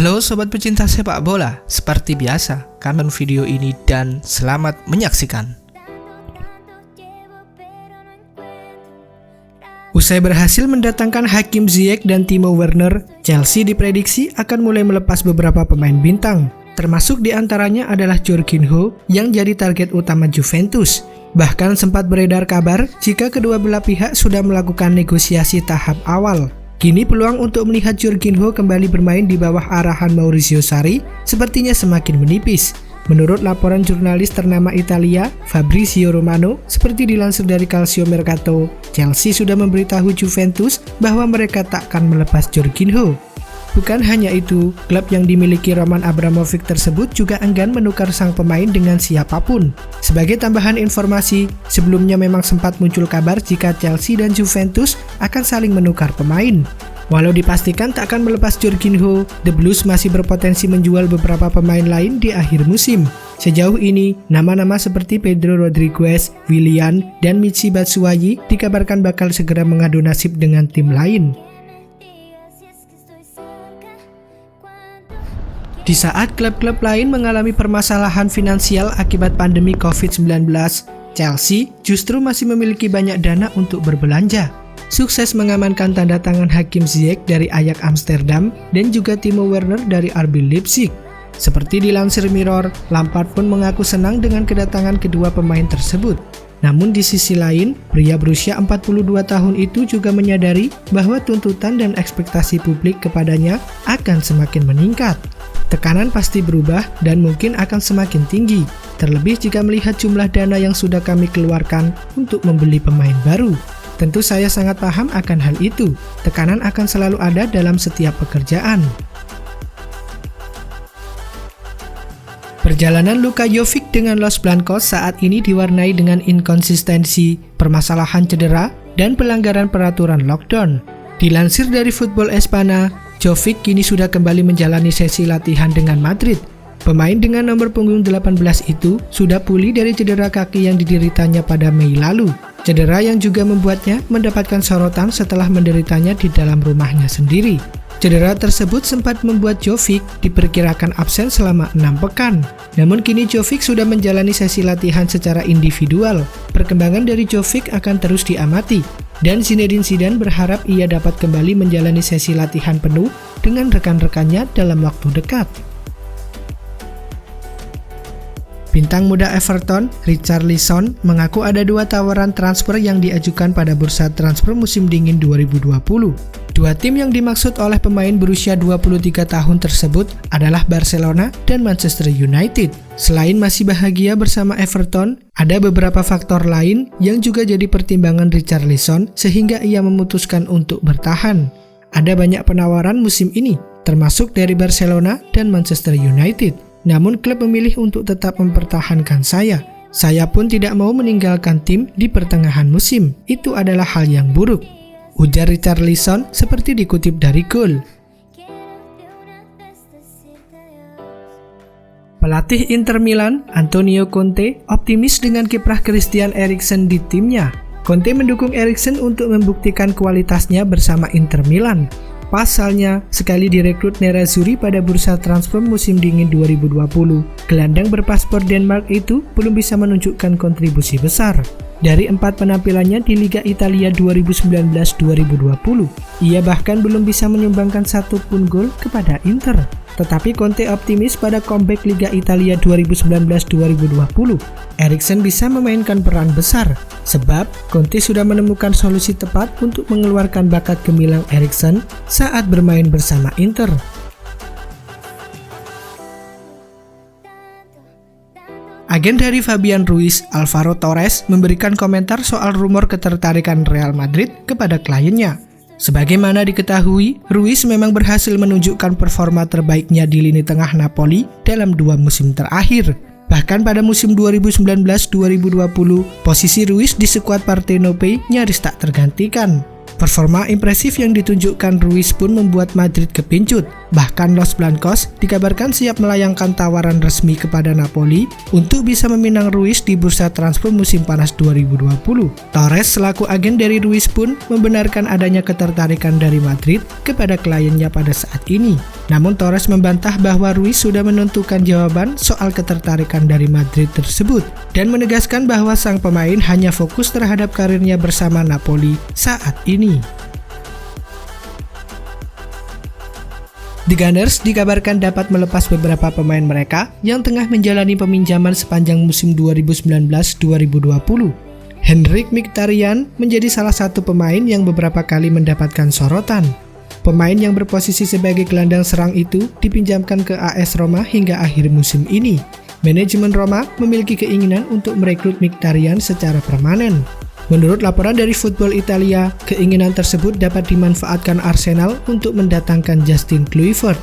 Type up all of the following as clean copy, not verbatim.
Halo sobat pecinta sepak bola, seperti biasa, kami video ini dan selamat menyaksikan. Usai berhasil mendatangkan Hakim Ziyech dan Timo Werner, Chelsea diprediksi akan mulai melepas beberapa pemain bintang. Termasuk diantaranya adalah Jorginho yang jadi target utama Juventus. Bahkan sempat beredar kabar jika kedua belah pihak sudah melakukan negosiasi tahap awal. Kini peluang untuk melihat Jorginho kembali bermain di bawah arahan Maurizio Sarri sepertinya semakin menipis. Menurut laporan jurnalis ternama Italia, Fabrizio Romano, seperti dilansir dari Calcio Mercato, Chelsea sudah memberitahu Juventus bahwa mereka takkan melepas Jorginho. Bukan hanya itu, klub yang dimiliki Roman Abramovich tersebut juga enggan menukar sang pemain dengan siapapun. Sebagai tambahan informasi, sebelumnya memang sempat muncul kabar jika Chelsea dan Juventus akan saling menukar pemain. Walau dipastikan tak akan melepas Jorginho, The Blues masih berpotensi menjual beberapa pemain lain di akhir musim. Sejauh ini, nama-nama seperti Pedro Rodriguez, Willian, dan Michy Batshuayi dikabarkan bakal segera mengadu nasib dengan tim lain. Di saat klub-klub lain mengalami permasalahan finansial akibat pandemi COVID-19, Chelsea justru masih memiliki banyak dana untuk berbelanja. Sukses mengamankan tanda tangan Hakim Ziyech dari Ajax Amsterdam dan juga Timo Werner dari RB Leipzig. Seperti dilansir Mirror, Lampard pun mengaku senang dengan kedatangan kedua pemain tersebut. Namun di sisi lain, pria berusia 42 tahun itu juga menyadari bahwa tuntutan dan ekspektasi publik kepadanya akan semakin meningkat. Tekanan pasti berubah dan mungkin akan semakin tinggi, terlebih jika melihat jumlah dana yang sudah kami keluarkan untuk membeli pemain baru. Tentu saya sangat paham akan hal itu. Tekanan akan selalu ada dalam setiap pekerjaan. Perjalanan Luka Jovic dengan Los Blancos saat ini diwarnai dengan inkonsistensi, permasalahan cedera, dan pelanggaran peraturan lockdown. Dilansir dari Football Espana, Jovic kini sudah kembali menjalani sesi latihan dengan Madrid. Pemain dengan nomor punggung 18 itu sudah pulih dari cedera kaki yang dideritanya pada Mei lalu. Cedera yang juga membuatnya mendapatkan sorotan setelah menderitanya di dalam rumahnya sendiri. Cedera tersebut sempat membuat Jovic diperkirakan absen selama 6 pekan. Namun kini Jovic sudah menjalani sesi latihan secara individual. Perkembangan dari Jovic akan terus diamati. Dan Zinedine Zidane berharap ia dapat kembali menjalani sesi latihan penuh dengan rekan-rekannya dalam waktu dekat. Bintang muda Everton, Richarlison, mengaku ada 2 tawaran transfer yang diajukan pada bursa transfer musim dingin 2020. Dua tim yang dimaksud oleh pemain berusia 23 tahun tersebut adalah Barcelona dan Manchester United. Selain masih bahagia bersama Everton, ada beberapa faktor lain yang juga jadi pertimbangan Richarlison sehingga ia memutuskan untuk bertahan. Ada banyak penawaran musim ini, termasuk dari Barcelona dan Manchester United. Namun klub memilih untuk tetap mempertahankan saya. Saya pun tidak mau meninggalkan tim di pertengahan musim. Itu adalah hal yang buruk, ujar Richarlison seperti dikutip dari Goal. Pelatih Inter Milan, Antonio Conte, optimis dengan kiprah Christian Eriksen di timnya. Conte mendukung Eriksen untuk membuktikan kualitasnya bersama Inter Milan. Pasalnya, sekali direkrut Nerazzurri pada bursa transfer musim dingin 2020, gelandang berpaspor Denmark itu belum bisa menunjukkan kontribusi besar. Dari 4 penampilannya di Liga Italia 2019-2020, ia bahkan belum bisa menyumbangkan 1 pun gol kepada Inter. Tetapi Conte optimis pada comeback Liga Italia 2019-2020. Eriksen bisa memainkan peran besar, sebab Conte sudah menemukan solusi tepat untuk mengeluarkan bakat gemilang Eriksen saat bermain bersama Inter. Agen dari Fabian Ruiz, Alvaro Torres, memberikan komentar soal rumor ketertarikan Real Madrid kepada kliennya. Sebagaimana diketahui, Ruiz memang berhasil menunjukkan performa terbaiknya di lini tengah Napoli dalam 2 musim terakhir. Bahkan pada musim 2019-2020, posisi Ruiz di skuad Partenope nyaris tak tergantikan. Performa impresif yang ditunjukkan Ruiz pun membuat Madrid kepincut. Bahkan Los Blancos dikabarkan siap melayangkan tawaran resmi kepada Napoli untuk bisa meminang Ruiz di bursa transfer musim panas 2020. Torres selaku agen dari Ruiz pun membenarkan adanya ketertarikan dari Madrid kepada kliennya pada saat ini. Namun Torres membantah bahwa Ruiz sudah menentukan jawaban soal ketertarikan dari Madrid tersebut dan menegaskan bahwa sang pemain hanya fokus terhadap karirnya bersama Napoli saat ini. The Gunners dikabarkan dapat melepas beberapa pemain mereka yang tengah menjalani peminjaman sepanjang musim 2019-2020. Henrikh Mkhitaryan menjadi salah satu pemain yang beberapa kali mendapatkan sorotan. Pemain yang berposisi sebagai gelandang serang itu dipinjamkan ke AS Roma hingga akhir musim ini. Manajemen Roma memiliki keinginan untuk merekrut Mkhitaryan secara permanen. Menurut laporan dari Football Italia, keinginan tersebut dapat dimanfaatkan Arsenal untuk mendatangkan Justin Kluivert.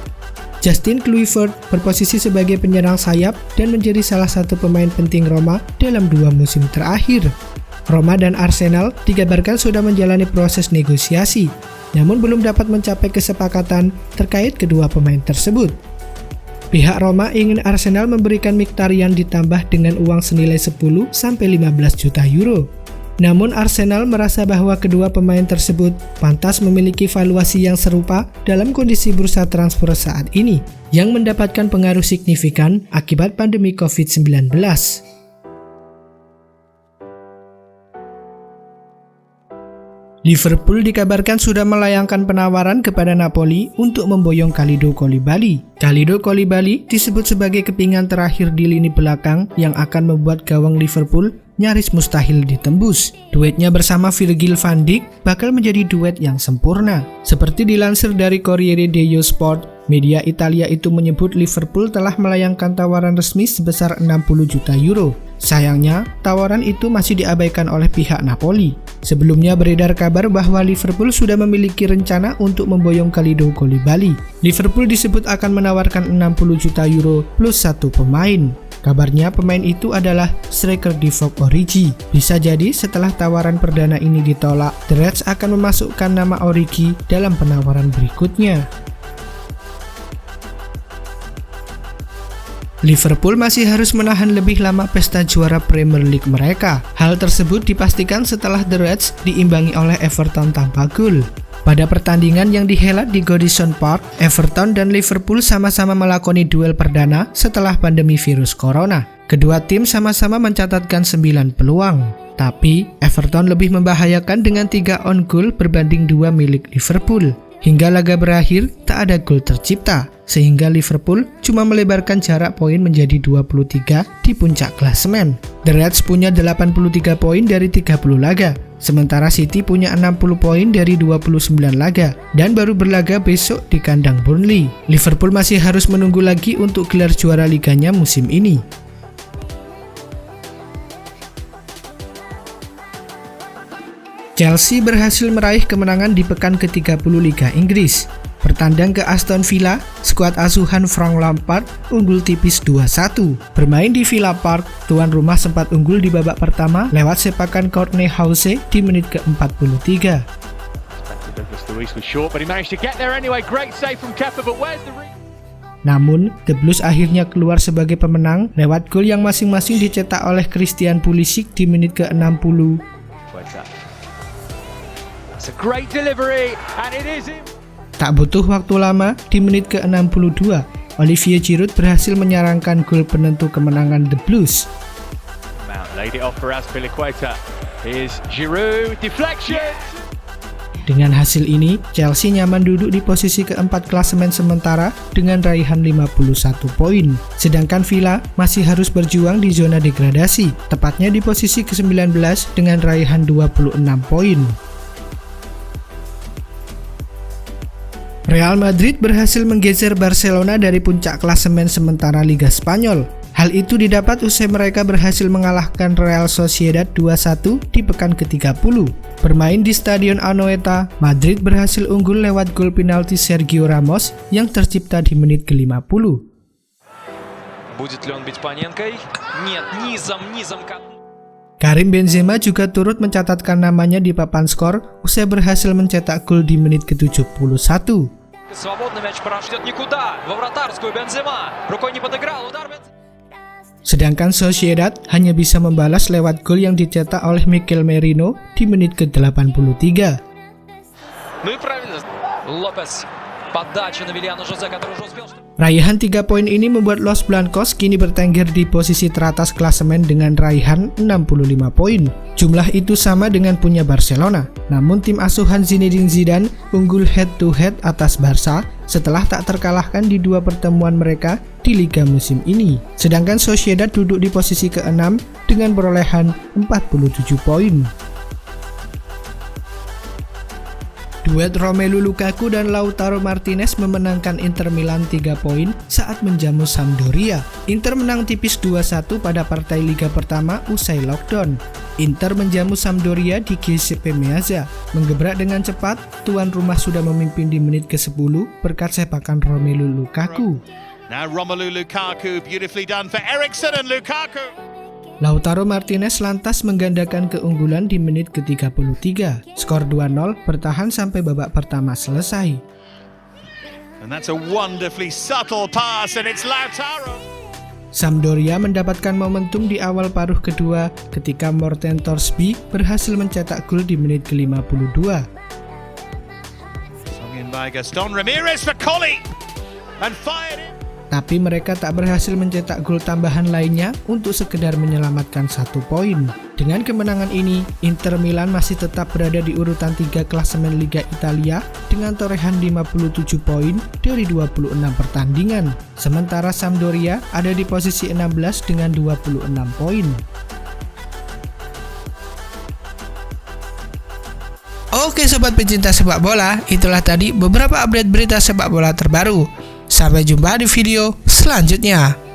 Justin Kluivert berposisi sebagai penyerang sayap dan menjadi salah satu pemain penting Roma dalam 2 musim terakhir. Roma dan Arsenal dikabarkan sudah menjalani proses negosiasi, namun belum dapat mencapai kesepakatan terkait kedua pemain tersebut. Pihak Roma ingin Arsenal memberikan Mkhitaryan ditambah dengan uang senilai 10-15 juta euro. Namun Arsenal merasa bahwa kedua pemain tersebut pantas memiliki valuasi yang serupa dalam kondisi bursa transfer saat ini, yang mendapatkan pengaruh signifikan akibat pandemi COVID-19. Liverpool dikabarkan sudah melayangkan penawaran kepada Napoli untuk memboyong Kalidou Koulibaly. Kalidou Koulibaly disebut sebagai kepingan terakhir di lini belakang yang akan membuat gawang Liverpool nyaris mustahil ditembus. Duetnya bersama Virgil van Dijk bakal menjadi duet yang sempurna. Seperti dilansir dari Corriere dello Sport, media Italia itu menyebut Liverpool telah melayangkan tawaran resmi sebesar 60 juta euro. Sayangnya, tawaran itu masih diabaikan oleh pihak Napoli. Sebelumnya beredar kabar bahwa Liverpool sudah memiliki rencana untuk memboyong Kalidou Koulibaly. Liverpool disebut akan menawarkan 60 juta euro plus 1 pemain. Kabarnya pemain itu adalah striker Divock Origi. Bisa jadi setelah tawaran perdana ini ditolak, The Reds akan memasukkan nama Origi dalam penawaran berikutnya. Liverpool masih harus menahan lebih lama pesta juara Premier League mereka. Hal tersebut dipastikan setelah The Reds diimbangi oleh Everton tanpa gol. Pada pertandingan yang dihelat di Goodison Park, Everton dan Liverpool sama-sama melakoni duel perdana setelah pandemi virus corona. Kedua tim sama-sama mencatatkan 9 peluang. Tapi, Everton lebih membahayakan dengan 3 on goal berbanding 2 milik Liverpool. Hingga laga berakhir, tak ada gol tercipta, sehingga Liverpool cuma melebarkan jarak poin menjadi 23 di puncak klasemen. The Reds punya 83 poin dari 30 laga, sementara City punya 60 poin dari 29 laga, dan baru berlaga besok di kandang Burnley. Liverpool masih harus menunggu lagi untuk gelar juara liganya musim ini. Chelsea berhasil meraih kemenangan di pekan ke-30 Liga Inggris. Bertandang ke Aston Villa, skuad asuhan Frank Lampard unggul tipis 2-1. Bermain di Villa Park, tuan rumah sempat unggul di babak pertama lewat sepakan Courtney House di menit ke-43. Namun, The Blues akhirnya keluar sebagai pemenang lewat gol yang masing-masing dicetak oleh Christian Pulisic di menit ke-60. Tak butuh waktu lama, di menit ke-62, Olivier Giroud berhasil menyarangkan gol penentu kemenangan The Blues. Dengan hasil ini, Chelsea nyaman duduk di posisi keempat klasemen sementara dengan raihan 51 poin. Sedangkan Villa masih harus berjuang di zona degradasi, tepatnya di posisi ke-19 dengan raihan 26 poin. Real Madrid berhasil menggeser Barcelona dari puncak klasemen sementara Liga Spanyol. Hal itu didapat usai mereka berhasil mengalahkan Real Sociedad 2-1 di pekan ke-30. Bermain di Stadion Anoeta, Madrid berhasil unggul lewat gol penalti Sergio Ramos yang tercipta di menit ke-50. Будет ли он бить Паненкой? Нет, низом. Karim Benzema juga turut mencatatkan namanya di papan skor usai berhasil mencetak gol di menit ke-71. Sedangkan Sociedad hanya bisa membalas lewat gol yang dicetak oleh Mikel Merino di menit ke-83. Raihan 3 poin ini membuat Los Blancos kini bertengger di posisi teratas klasemen dengan raihan 65 poin. Jumlah itu sama dengan punya Barcelona. Namun tim asuhan Zinedine Zidane unggul head to head atas Barca setelah tak terkalahkan di 2 pertemuan mereka di Liga musim ini. Sedangkan Sociedad duduk di posisi ke-6 dengan perolehan 47 poin. Duet Romelu Lukaku dan Lautaro Martinez memenangkan Inter Milan 3 poin saat menjamu Sampdoria. Inter menang tipis 2-1 pada partai Liga pertama usai lockdown. Inter menjamu Sampdoria di Giuseppe Meazza. Menggebrak dengan cepat, tuan rumah sudah memimpin di menit ke-10 berkat sepakan Romelu Lukaku. Now Romelu Lukaku, beautifully done for Eriksen and Lukaku. Lautaro Martinez lantas menggandakan keunggulan di menit ke-33. Skor 2-0 bertahan sampai babak pertama selesai. And that's a wonderfully subtle pass and it's Lautaro. Sampdoria mendapatkan momentum di awal paruh kedua ketika Morten Thorsby berhasil mencetak gol di menit ke-52. Sung in by Gaston Ramirez for Colli and fired in. Tapi mereka tak berhasil mencetak gol tambahan lainnya untuk sekedar menyelamatkan 1 poin. Dengan kemenangan ini, Inter Milan masih tetap berada di urutan 3 klasemen Liga Italia dengan torehan 57 poin dari 26 pertandingan. Sementara Sampdoria ada di posisi 16 dengan 26 poin. Oke sobat pecinta sepak bola, itulah tadi beberapa update berita sepak bola terbaru. Sampai jumpa di video selanjutnya.